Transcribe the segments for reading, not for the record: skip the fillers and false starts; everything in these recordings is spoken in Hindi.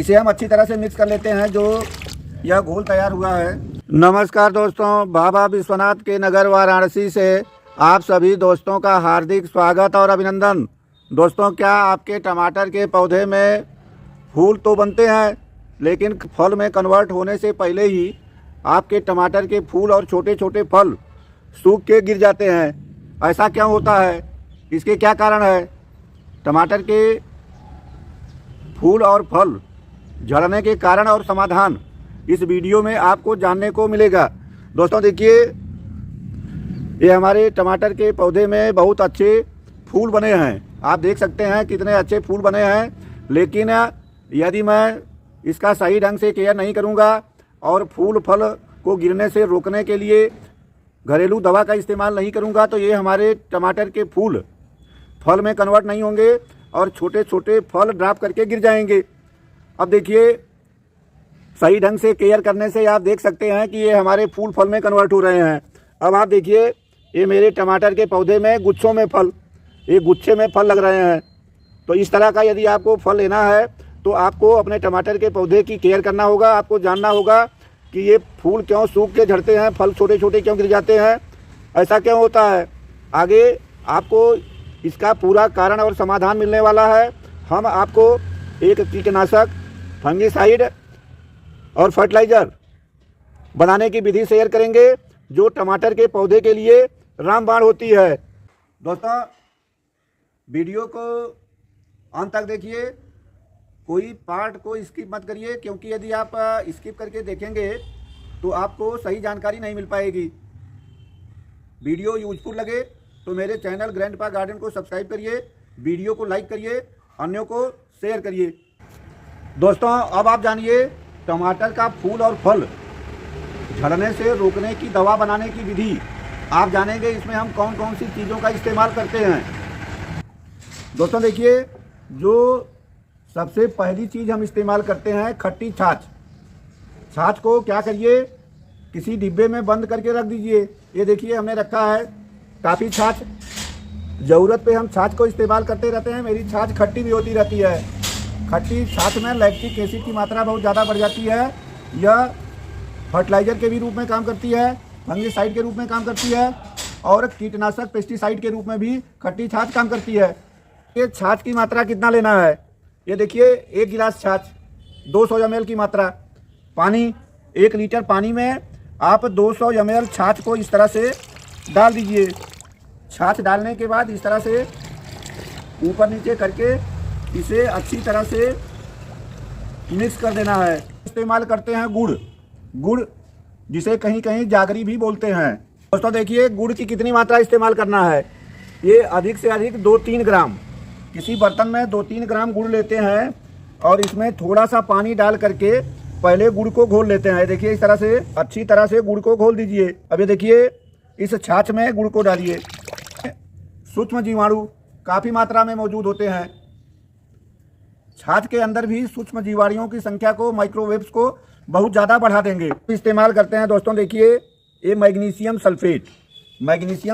इसे हम अच्छी तरह से मिक्स कर लेते हैं जो यह घोल तैयार हुआ है। नमस्कार दोस्तों, बाबा विश्वनाथ के नगर वाराणसी से आप सभी दोस्तों का हार्दिक स्वागत और अभिनंदन। दोस्तों, क्या आपके टमाटर के पौधे में फूल तो बनते हैं लेकिन फल में कन्वर्ट होने से पहले ही आपके टमाटर के फूल और छोटे छोटे फल सूख के गिर जाते हैं? ऐसा क्यों होता है? इसके क्या कारण है? टमाटर के फूल और फल झड़ने के कारण और समाधान इस वीडियो में आपको जानने को मिलेगा। दोस्तों देखिए, ये हमारे टमाटर के पौधे में बहुत अच्छे फूल बने हैं। आप देख सकते हैं कितने अच्छे फूल बने हैं, लेकिन यदि मैं इसका सही ढंग से केयर नहीं करूंगा और फूल फल को गिरने से रोकने के लिए घरेलू दवा का इस्तेमाल नहीं करूंगा तो ये हमारे टमाटर के फूल फल में कन्वर्ट नहीं होंगे और छोटे छोटे फल ड्रॉप करके गिर जाएंगे। अब देखिए, सही ढंग से केयर करने से आप देख सकते हैं कि ये हमारे फूल फल में कन्वर्ट हो रहे हैं। अब आप देखिए, ये मेरे टमाटर के पौधे में गुच्छों में फल, ये गुच्छे में फल लग रहे हैं। तो इस तरह का यदि आपको फल लेना है तो आपको अपने टमाटर के पौधे की केयर करना होगा। आपको जानना होगा कि ये फूल क्यों सूख के झड़ते हैं, फल छोटे छोटे क्यों गिर जाते हैं, ऐसा क्यों होता है। आगे आपको इसका पूरा कारण और समाधान मिलने वाला है। हम आपको एक कीटनाशक, फंगिसाइड और फर्टिलाइज़र बनाने की विधि शेयर करेंगे जो टमाटर के पौधे के लिए रामबाण होती है। दोस्तों, वीडियो को अंत तक देखिए, कोई पार्ट को स्किप मत करिए, क्योंकि यदि आप स्किप करके देखेंगे तो आपको सही जानकारी नहीं मिल पाएगी। वीडियो यूजफुल लगे तो मेरे चैनल ग्रैंडपा गार्डन को सब्सक्राइब करिए, वीडियो को लाइक करिए, अन्यों को शेयर करिए। दोस्तों, अब आप जानिए टमाटर का फूल और फल झड़ने से रोकने की दवा बनाने की विधि। आप जानेंगे इसमें हम कौन कौन सी चीज़ों का इस्तेमाल करते हैं। दोस्तों देखिए, जो सबसे पहली चीज़ हम इस्तेमाल करते हैं खट्टी छाछ। छाछ को क्या करिए, किसी डिब्बे में बंद करके रख दीजिए। ये देखिए, हमने रखा है काफ़ी छाछ। ज़रूरत पे हम छाछ को इस्तेमाल करते रहते हैं। मेरी छाछ खट्टी भी होती रहती है। खट्टी छाछ में लैक्टिक एसिड की मात्रा बहुत ज़्यादा बढ़ जाती है। यह फर्टिलाइज़र के भी रूप में काम करती है, फंगिसाइड के रूप में काम करती है और कीटनाशक पेस्टिसाइड के रूप में भी खट्टी छाछ काम करती है। ये छाछ की मात्रा कितना लेना है, ये देखिए, 1 गिलास छाछ, 200 ml की मात्रा। पानी, 1 लीटर पानी में आप 200 ml छाछ को इस तरह से डाल दीजिए। छाछ डालने के बाद इस तरह से ऊपर नीचे करके इसे अच्छी तरह से मिक्स कर देना है। इस्तेमाल करते हैं गुड़, जिसे कहीं कहीं जागरी भी बोलते हैं। दोस्तों देखिए, गुड़ की कितनी मात्रा इस्तेमाल करना है। ये अधिक से अधिक 2-3 ग्राम, किसी बर्तन में 2-3 ग्राम गुड़ लेते हैं और इसमें थोड़ा सा पानी डाल करके पहले गुड़ को घोल लेते हैं। देखिए, इस तरह से अच्छी तरह से गुड़ को घोल दीजिए। अब ये देखिए, इस छाछ में गुड़ को डालिए। सूक्ष्म जीवाणु काफ़ी मात्रा में मौजूद होते हैं। छाछ के अंदर भी सूक्ष्म जीवाणुओं की संख्या को, माइक्रोवेव्स को बहुत ज़्यादा बढ़ा देंगे। इस्तेमाल करते हैं दोस्तों, देखिए, ये मैग्नीशियम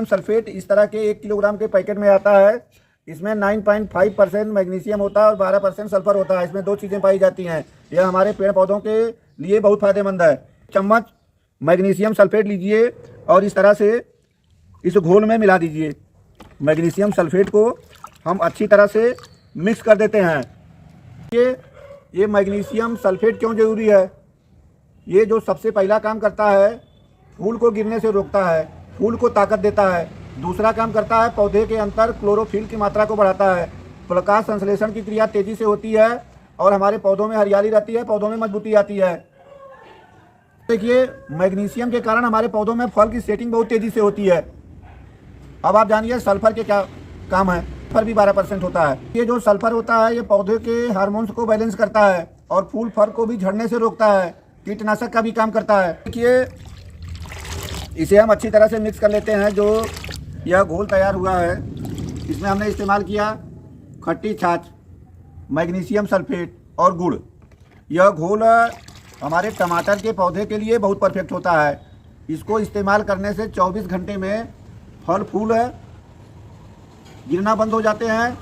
सल्फेट इस तरह के 1 किलोग्राम के पैकेट में आता है। इसमें 9.5% मैग्नीशियम होता है और 12% सल्फर होता है। इसमें 2 चीज़ें पाई जाती हैं। यह हमारे पेड़ पौधों के लिए बहुत फायदेमंद है। चम्मच मैग्नीशियम सल्फेट लीजिए और इस तरह से इस घोल में मिला दीजिए। मैग्नीशियम सल्फेट को हम अच्छी तरह से मिक्स कर देते हैं। ये मैग्नीशियम सल्फेट क्यों ज़रूरी है? ये जो सबसे पहला काम करता है, फूल को गिरने से रोकता है, फूल को ताकत देता है। दूसरा काम करता है, पौधे के अंदर क्लोरोफिल की मात्रा को बढ़ाता है। प्रकाश संश्लेषण की क्रिया तेज़ी से होती है और हमारे पौधों में हरियाली रहती है, पौधों में मजबूती आती है। देखिए, मैग्नीशियम के कारण हमारे पौधों में फल की सेटिंग बहुत तेज़ी से होती है। अब आप जानिए सल्फर के क्या काम है। सल्फर भी 12% होता है। ये जो सल्फर होता है, ये पौधे के हार्मोन्स को बैलेंस करता है और फूल फल को भी झड़ने से रोकता है। कीटनाशक का भी काम करता है। देखिए, इसे हम अच्छी तरह से मिक्स कर लेते हैं जो यह घोल तैयार हुआ है। इसमें हमने इस्तेमाल किया खट्टी छाछ, मैग्नीशियम सल्फेट और गुड़। यह घोल हमारे टमाटर के पौधे के लिए बहुत परफेक्ट होता है। इसको इस्तेमाल करने से 24 घंटे में फल फूल गिरना बंद हो जाते हैं।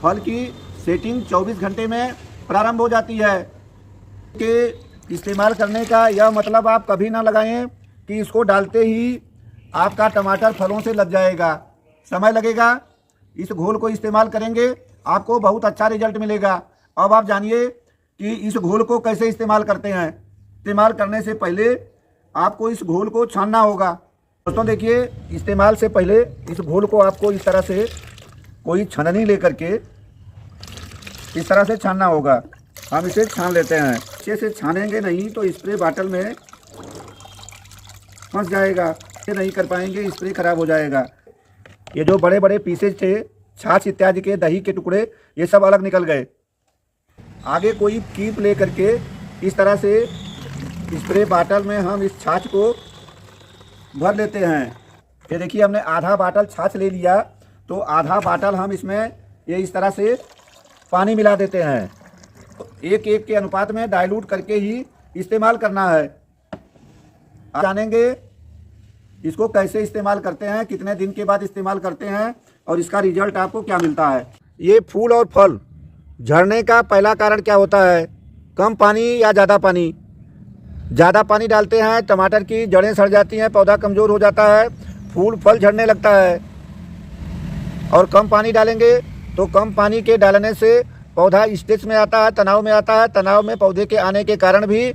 फल की सेटिंग 24 घंटे में प्रारंभ हो जाती है। के इस्तेमाल करने का यह मतलब आप कभी ना लगाएं कि इसको डालते ही आपका टमाटर फलों से लग जाएगा, समय लगेगा। इस घोल को इस्तेमाल करेंगे आपको बहुत अच्छा रिजल्ट मिलेगा। अब आप जानिए कि इस घोल को कैसे इस्तेमाल करते हैं। इस्तेमाल करने से पहले आपको इस घोल को छानना होगा। दोस्तों देखिए, इस्तेमाल से पहले इस घोल को आपको इस तरह से कोई छननी लेकर के इस तरह से छानना होगा। हम इसे छान लेते हैं। अच्छे से छानेंगे नहीं तो स्प्रे बाटल में फंस जाएगा, ये नहीं कर पाएंगे, स्प्रे खराब हो जाएगा। ये जो बड़े बड़े पीसेज थे छाछ इत्यादि के, दही के टुकड़े, ये सब अलग निकल गए। आगे कोई कीप ले करके इस तरह से स्प्रे बाटल में हम इस छाछ को भर लेते हैं। ये देखिए, हमने आधा बाटल छाछ ले लिया, तो आधा बाटल हम इसमें ये इस तरह से पानी मिला देते हैं। तो एक एक के अनुपात में डाइल्यूट करके ही इस्तेमाल करना है। आप जानेंगे इसको कैसे इस्तेमाल करते हैं, कितने दिन के बाद इस्तेमाल करते हैं और इसका रिजल्ट आपको क्या मिलता है। ये फूल और फल झड़ने का पहला कारण क्या होता है? कम पानी या ज़्यादा पानी। ज़्यादा पानी डालते हैं, टमाटर की जड़ें सड़ जाती हैं, पौधा कमज़ोर हो जाता है, फूल फल झड़ने लगता है। और कम पानी डालेंगे तो कम पानी के डालने से पौधा स्ट्रेस में आता है, तनाव में आता है। तनाव में पौधे के आने के कारण भी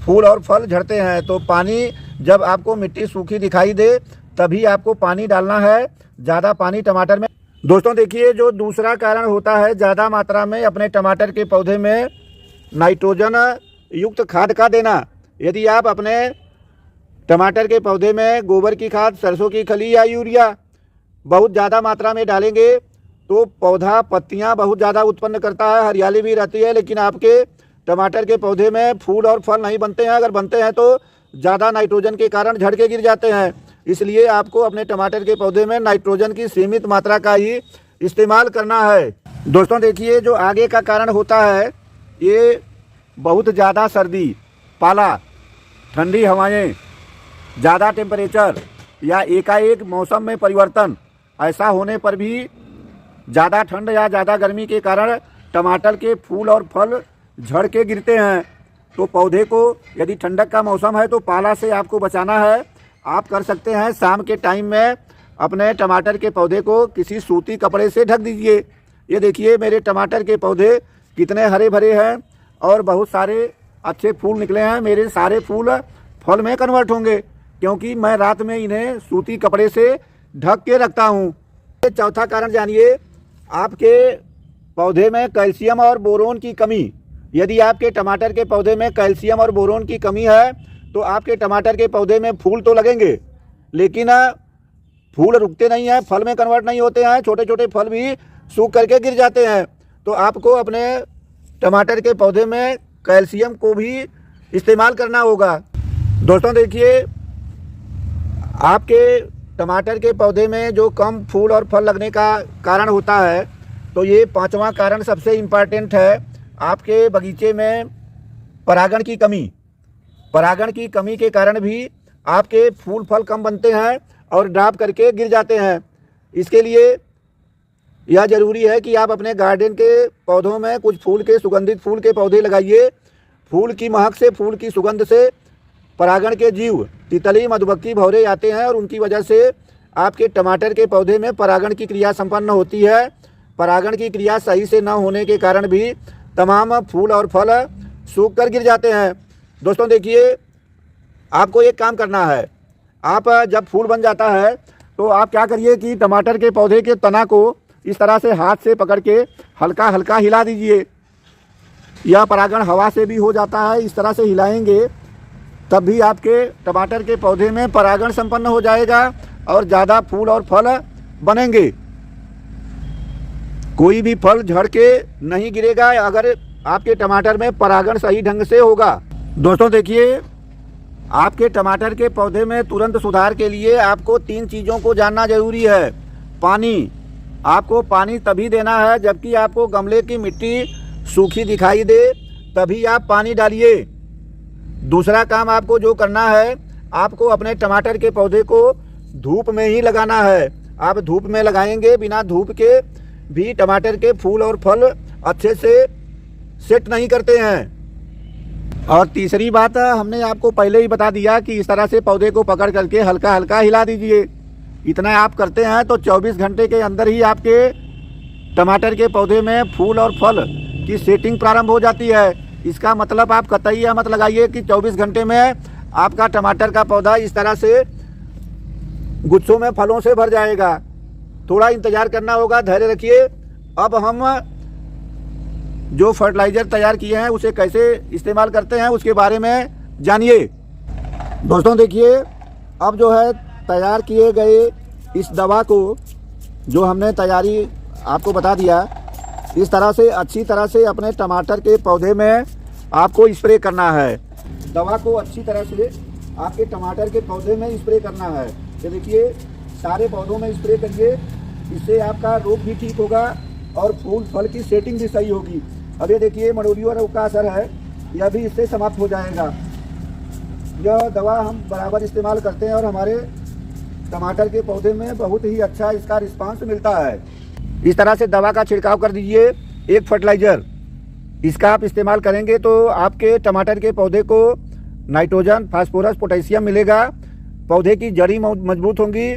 फूल और फल झड़ते हैं। तो पानी, जब आपको मिट्टी सूखी दिखाई दे तभी आपको पानी डालना है, ज़्यादा पानी टमाटर में। दोस्तों देखिए, जो दूसरा कारण होता है ज़्यादा मात्रा में अपने टमाटर के पौधे में नाइट्रोजन युक्त खाद का देना। यदि आप अपने टमाटर के पौधे में गोबर की खाद, सरसों की खली या यूरिया बहुत ज़्यादा मात्रा में डालेंगे तो पौधा पत्तियां बहुत ज़्यादा उत्पन्न करता है, हरियाली भी रहती है, लेकिन आपके टमाटर के पौधे में फूल और फल नहीं बनते हैं। अगर बनते हैं तो ज़्यादा नाइट्रोजन के कारण झड़ के गिर जाते हैं। इसलिए आपको अपने टमाटर के पौधे में नाइट्रोजन की सीमित मात्रा का ही इस्तेमाल करना है। दोस्तों देखिए, जो आगे का कारण होता है, ये बहुत ज़्यादा सर्दी, पाला, ठंडी हवाएं, ज़्यादा टेम्परेचर या एकाएक मौसम में परिवर्तन, ऐसा होने पर भी ज़्यादा ठंड या ज़्यादा गर्मी के कारण टमाटर के फूल और फल झड़ के गिरते हैं। तो पौधे को, यदि ठंडक का मौसम है तो पाला से आपको बचाना है। आप कर सकते हैं, शाम के टाइम में अपने टमाटर के पौधे को किसी सूती कपड़े से ढक दीजिए। ये देखिए, मेरे टमाटर के पौधे कितने हरे भरे हैं और बहुत सारे अच्छे फूल निकले हैं। मेरे सारे फूल फल में कन्वर्ट होंगे क्योंकि मैं रात में इन्हें सूती कपड़े से ढक के रखता हूँ। चौथा कारण जानिए, आपके पौधे में कैल्शियम और बोरोन की कमी। यदि आपके टमाटर के पौधे में कैल्शियम और बोरोन की कमी है तो आपके टमाटर के पौधे में फूल तो लगेंगे, लेकिन फूल रुकते नहीं हैं, फल में कन्वर्ट नहीं होते हैं, छोटे छोटे फल भी सूख करके गिर जाते हैं। तो आपको अपने टमाटर के पौधे में कैल्शियम को भी इस्तेमाल करना होगा। दोस्तों देखिए, आपके टमाटर के पौधे में जो कम फूल और फल लगने का कारण होता है, तो ये पांचवा कारण सबसे इम्पॉर्टेंट है। आपके बगीचे में परागण की कमी। परागण की कमी के कारण भी आपके फूल फल कम बनते हैं और ड्रॉप करके गिर जाते हैं। इसके लिए यह ज़रूरी है कि आप अपने गार्डन के पौधों में कुछ फूल के, सुगंधित फूल के पौधे लगाइए। फूल की महक से, फूल की सुगंध से परागण के जीव, तितली, मधुमक्खी, भौरे आते हैं और उनकी वजह से आपके टमाटर के पौधे में परागण की क्रिया संपन्न होती है। परागण की क्रिया सही से न होने के कारण भी तमाम फूल और फल सूख कर गिर जाते हैं। दोस्तों देखिए, आपको एक काम करना है। आप जब फूल बन जाता है तो आप क्या करिए कि टमाटर के पौधे के तना को इस तरह से हाथ से पकड़ के हल्का हल्का हिला दीजिए। यह परागण हवा से भी हो जाता है। इस तरह से हिलाएंगे तब भी आपके टमाटर के पौधे में परागण संपन्न हो जाएगा और ज़्यादा फूल और फल बनेंगे। कोई भी फल झड़ के नहीं गिरेगा अगर आपके टमाटर में परागण सही ढंग से होगा। दोस्तों देखिए, आपके टमाटर के पौधे में तुरंत सुधार के लिए आपको 3 चीज़ों को जानना जरूरी है। पानी, आपको पानी तभी देना है जबकि आपको गमले की मिट्टी सूखी दिखाई दे, तभी आप पानी डालिए। दूसरा काम आपको जो करना है, आपको अपने टमाटर के पौधे को धूप में ही लगाना है। आप धूप में लगाएंगे, बिना धूप के भी टमाटर के फूल और फल अच्छे से सेट नहीं करते हैं। और तीसरी बात, हमने आपको पहले ही बता दिया कि इस तरह से पौधे को पकड़ करके हल्का हल्का हिला दीजिए। इतना आप करते हैं तो 24 घंटे के अंदर ही आपके टमाटर के पौधे में फूल और फल की सेटिंग प्रारंभ हो जाती है। इसका मतलब आप कतई मत लगाइए कि 24 घंटे में आपका टमाटर का पौधा इस तरह से गुच्छों में फलों से भर जाएगा। थोड़ा इंतजार करना होगा, धैर्य रखिए। अब हम जो फर्टिलाइज़र तैयार किए हैं उसे कैसे इस्तेमाल करते हैं उसके बारे में जानिए। दोस्तों देखिए, अब जो है तैयार किए गए इस दवा को जो हमने तैयारी आपको बता दिया, इस तरह से अच्छी तरह से अपने टमाटर के पौधे में आपको स्प्रे करना है। दवा को अच्छी तरह से आपके टमाटर के पौधे में स्प्रे करना है। ये देखिए, सारे पौधों में स्प्रे करिए। इससे आपका रोग भी ठीक होगा और फूल फल की सेटिंग भी सही होगी। अब ये देखिए, मडोलियो रोग का असर है, यह भी इससे समाप्त हो जाएगा। यह दवा हम बराबर इस्तेमाल करते हैं और हमारे टमाटर के पौधे में बहुत ही अच्छा इसका रिस्पांस मिलता है। इस तरह से दवा का छिड़काव कर दीजिए। एक फर्टिलाइज़र इसका आप इस्तेमाल करेंगे तो आपके टमाटर के पौधे को नाइट्रोजन, फास्फोरस, पोटेशियम मिलेगा। पौधे की जड़ी मजबूत होंगी,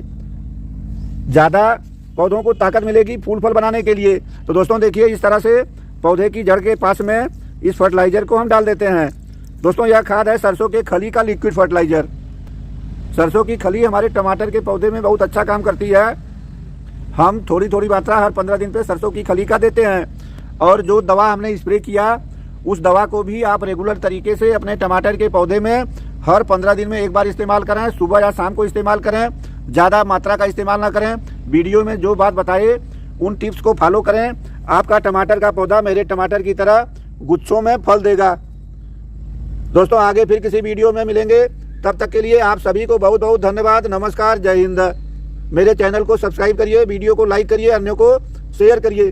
ज़्यादा पौधों को ताकत मिलेगी फूल फल बनाने के लिए। तो दोस्तों देखिए, इस तरह से पौधे की जड़ के पास में इस फर्टिलाइज़र को हम डाल देते हैं। दोस्तों यह खाद है सरसों के खली का लिक्विड फर्टिलाइज़र। सरसों की खली हमारे टमाटर के पौधे में बहुत अच्छा काम करती है। हम थोड़ी थोड़ी मात्रा हर 15 दिन पे सरसों की खली का देते हैं। और जो दवा हमने स्प्रे किया उस दवा को भी आप रेगुलर तरीके से अपने टमाटर के पौधे में हर 15 दिन में एक बार इस्तेमाल करें। सुबह या शाम को इस्तेमाल करें, ज़्यादा मात्रा का इस्तेमाल ना करें। वीडियो में जो बात बताए उन टिप्स को फॉलो करें। आपका टमाटर का पौधा मेरे टमाटर की तरह गुच्छों में फल देगा। दोस्तों आगे फिर किसी वीडियो में मिलेंगे, तब तक के लिए आप सभी को बहुत बहुत धन्यवाद। नमस्कार, जय हिंद। मेरे चैनल को सब्सक्राइब करिए, वीडियो को लाइक करिए, अन्यों को शेयर करिए।